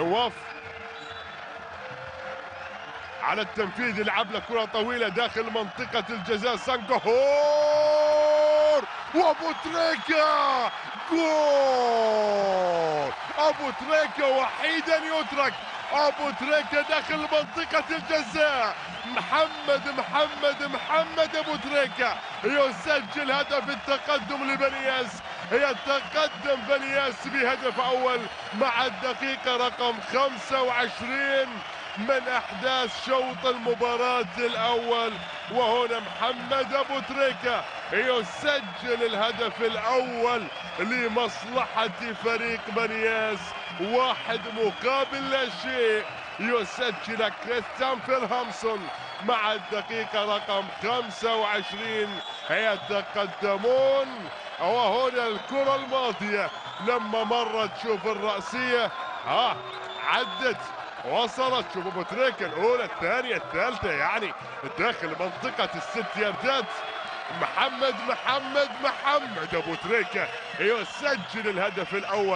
نواف على التنفيذ، يلعب له كرة طويلة داخل منطقة الجزاء. سانكهور وابو تريكة، جول! ابو تريكة وحيدا يترك، ابو تريكة داخل منطقة الجزاء. محمد ابو تريكة يسجل هدف التقدم لبنياس. يتقدم بنياس بهدف اول مع الدقيقة رقم 25 من احداث شوط المباراة الاول. وهنا محمد ابو تريكة يسجل الهدف الاول لمصلحة فريق بنياس. 1-0 يسجل كريستيان فيلهامسون مع الدقيقة رقم 25. يتقدمون. وهنا الكرة الماضية لما مرت، شوف الرأسية، عدت وصلت. شوف ابو تريكة الاولى الثانية الثالثة، يعني داخل منطقة ال6 ياردات. محمد ابو تريكة يسجل الهدف الاول.